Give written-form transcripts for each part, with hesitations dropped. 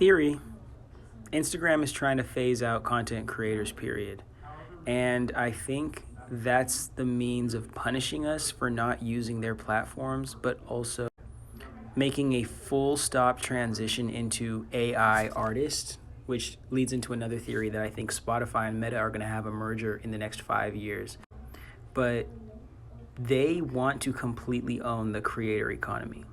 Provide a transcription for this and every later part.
theory, Instagram is trying to phase out content creators, period. And I think that's the means of punishing us for not using their platforms, but also making a full stop transition into AI artists, which leads into another theory that I think Spotify and Meta are going to have a merger in the next 5 years. But they want to completely own the creator economy.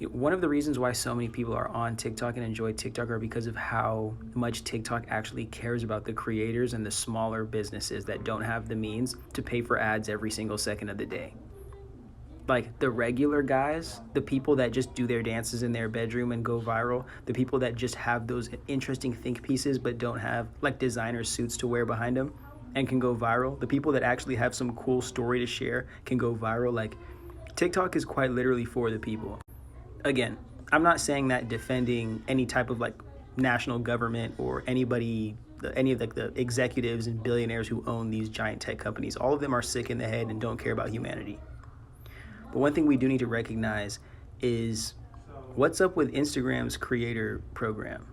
One of the reasons why so many people are on TikTok and enjoy TikTok are because of how much TikTok actually cares about the creators and the smaller businesses that don't have the means to pay for ads every single second of the day. Like the regular guys, the people that just do their dances in their bedroom and go viral, the people that just have those interesting think pieces but don't have like designer suits to wear behind them and can go viral, the people that actually have some cool story to share can go viral. Like TikTok is quite literally for the people. Again, I'm not saying that defending any type of like national government or any of the executives and billionaires who own these giant tech companies. All of them are sick in the head and don't care about humanity. But one thing we do need to recognize is what's up with Instagram's creator program.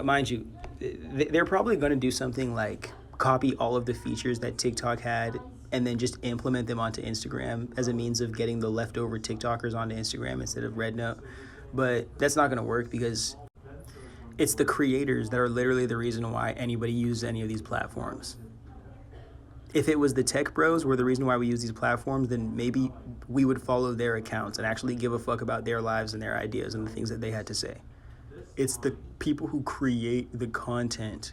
Mind you, they're probably going to do something like copy all of the features that TikTok had and then just implement them onto Instagram as a means of getting the leftover TikTokers onto Instagram instead of RedNote. But that's not going to work because it's the creators that are literally the reason why anybody uses any of these platforms. If it was the tech bros were the reason why we use these platforms, then maybe we would follow their accounts and actually give a fuck about their lives and their ideas and the things that they had to say. It's the people who create the content.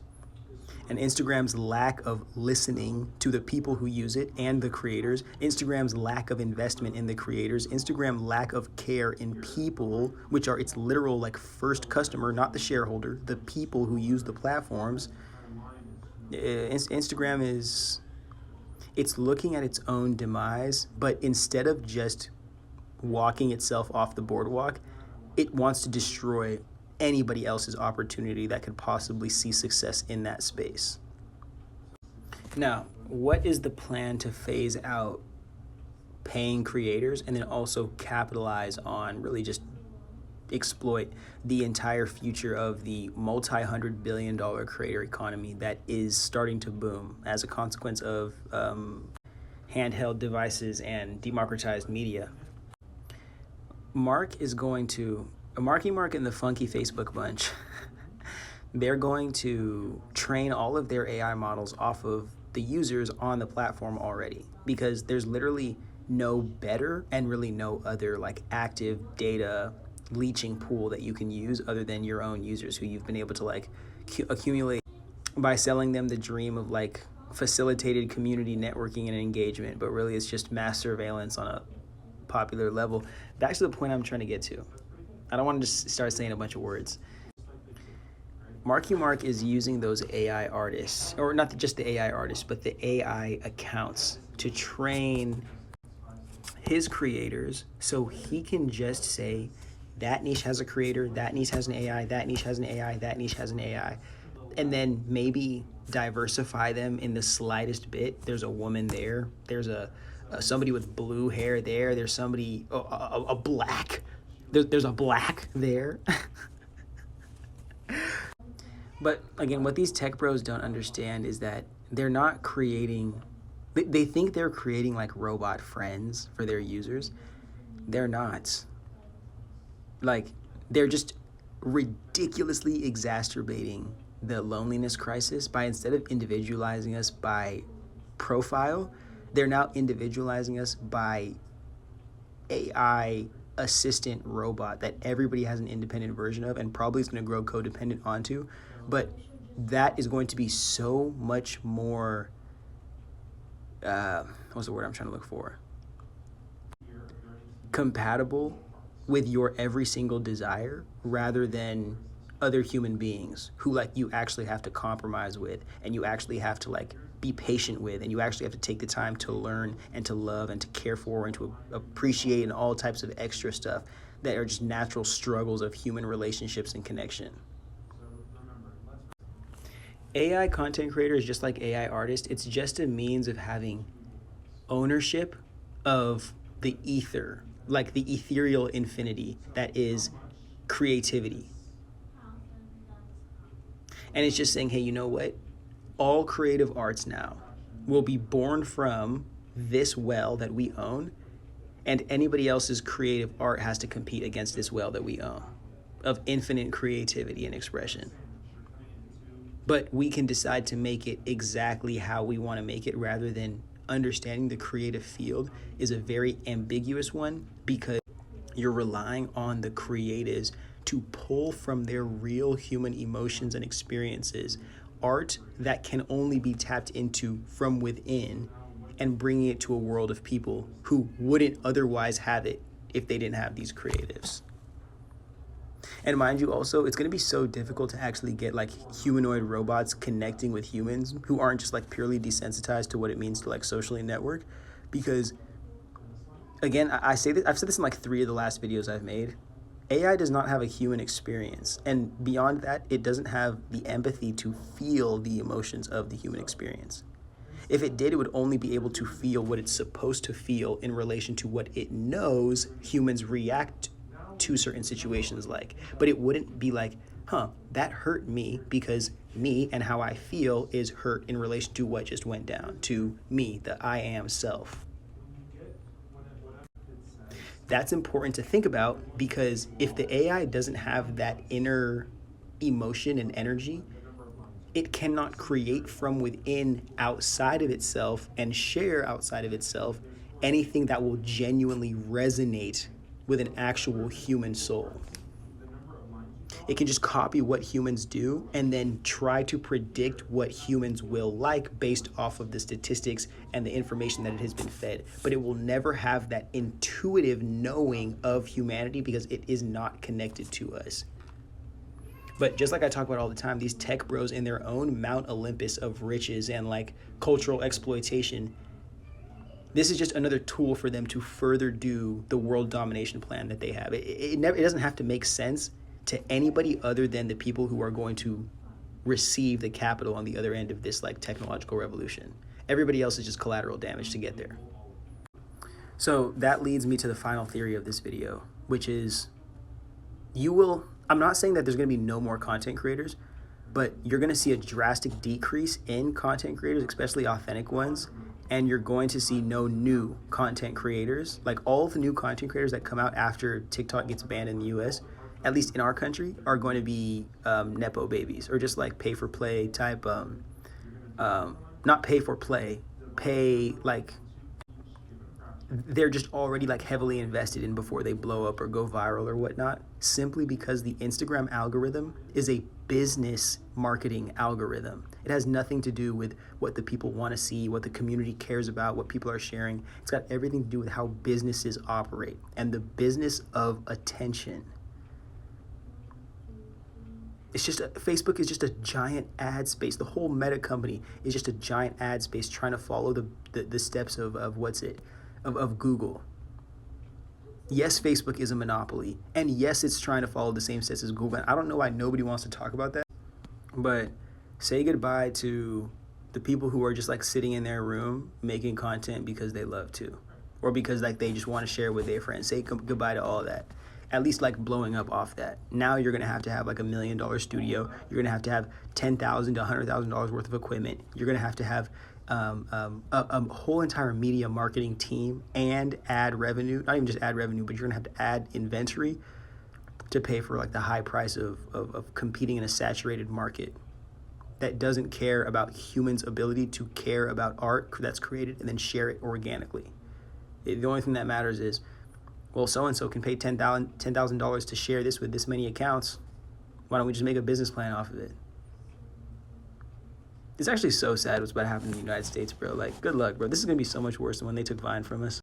And Instagram's lack of listening to the people who use it and the creators, Instagram's lack of investment in the creators, Instagram's lack of care in people, which are its literal like first customer, not the shareholder, the people who use the platforms. Instagram it's looking at its own demise, but instead of just walking itself off the boardwalk, it wants to destroy anybody else's opportunity that could possibly see success in that space. Now, what is the plan to phase out paying creators and then also capitalize on really just exploit the entire future of the multi-$100 billion creator economy that is starting to boom as a consequence of handheld devices and democratized media? Marky Mark and the Funky Facebook Bunch, they're going to train all of their AI models off of the users on the platform already, because there's literally no better and really no other like active data leeching pool that you can use other than your own users who you've been able to like accumulate by selling them the dream of like facilitated community networking and engagement, but really it's just mass surveillance on a popular level. Back to the point I'm trying to get to. I don't want to just start saying a bunch of words. Marky Mark is using those AI artists, or not just the AI artists, but the AI accounts to train his creators so he can just say that niche has a creator, that niche has an AI, that niche has an AI, that niche has an AI, and then maybe diversify them in the slightest bit. There's a woman there, there's somebody with blue hair there, there's somebody, a black, there's a black there. But again, what these tech bros don't understand is that they're not creating, they think they're creating like robot friends for their users. They're not. Like, they're just ridiculously exacerbating the loneliness crisis by, instead of individualizing us by profile, they're now individualizing us by AI assistant robot that everybody has an independent version of and probably is going to grow codependent onto. But that is going to be so much more, what's the word I'm trying to look for? Compatible with your every single desire rather than other human beings who like you actually have to compromise with and you actually have to like be patient with and you actually have to take the time to learn and to love and to care for and to appreciate and all types of extra stuff that are just natural struggles of human relationships and connection. AI content creators, just like AI artists, it's just a means of having ownership of the ether, like the ethereal infinity that is creativity. And it's just saying, hey, you know what? All creative arts now will be born from this well that we own, and anybody else's creative art has to compete against this well that we own of infinite creativity and expression. But we can decide to make it exactly how we want to make it, rather than understanding the creative field is a very ambiguous one, because you're relying on the creatives to pull from their real human emotions and experiences art that can only be tapped into from within, and bringing it to a world of people who wouldn't otherwise have it if they didn't have these creatives. And mind you, also, it's going to be so difficult to actually get like humanoid robots connecting with humans who aren't just like purely desensitized to what it means to like socially network. Because again, I've said this in like 3 of the last videos I've made. AI does not have a human experience. And beyond that, it doesn't have the empathy to feel the emotions of the human experience. If it did, it would only be able to feel what it's supposed to feel in relation to what it knows humans react to certain situations like. But it wouldn't be like, that hurt me because me and how I feel is hurt in relation to what just went down, to me, the I am self. That's important to think about, because if the AI doesn't have that inner emotion and energy, it cannot create from within outside of itself and share outside of itself anything that will genuinely resonate with an actual human soul. It can just copy what humans do and then try to predict what humans will like based off of the statistics and the information that it has been fed. But it will never have that intuitive knowing of humanity, because it is not connected to us. But just like I talk about all the time, these tech bros in their own Mount Olympus of riches and like cultural exploitation, this is just another tool for them to further do the world domination plan that they have. It doesn't have to make sense to anybody other than the people who are going to receive the capital on the other end of this like technological revolution. Everybody else is just collateral damage to get there. So that leads me to the final theory of this video, which is I'm not saying that there's going to be no more content creators, but you're going to see a drastic decrease in content creators, especially authentic ones, and you're going to see no new content creators. Like all of the new content creators that come out after TikTok gets banned in the US, at least in our country, are going to be Nepo babies, or just like pay for play type, not pay for play, pay like they're just already like heavily invested in before they blow up or go viral or whatnot, simply because the Instagram algorithm is a business marketing algorithm. It has nothing to do with what the people want to see, what the community cares about, what people are sharing. It's got everything to do with how businesses operate and the business of attention. Facebook is just a giant ad space. The whole Meta company is just a giant ad space trying to follow the steps of Google. Yes, Facebook is a monopoly, and yes, it's trying to follow the same steps as Google. And I don't know why nobody wants to talk about that, but say goodbye to the people who are just like sitting in their room making content because they love to, or because like they just want to share with their friends. Say goodbye to all that. At least like blowing up off that. Now you're gonna have to have like $1 million studio. You're gonna have to have $10,000 to $100,000 worth of equipment. You're gonna have to have a whole entire media marketing team and ad revenue. Not even just ad revenue, but you're gonna have to add inventory to pay for like the high price of competing in a saturated market that doesn't care about humans' ability to care about art that's created and then share it organically. The only thing that matters is, well, so-and-so can pay $10,000 to share this with this many accounts. Why don't we just make a business plan off of it? It's actually so sad what's about to happen in the United States, bro. Like, good luck, bro. This is going to be so much worse than when they took Vine from us.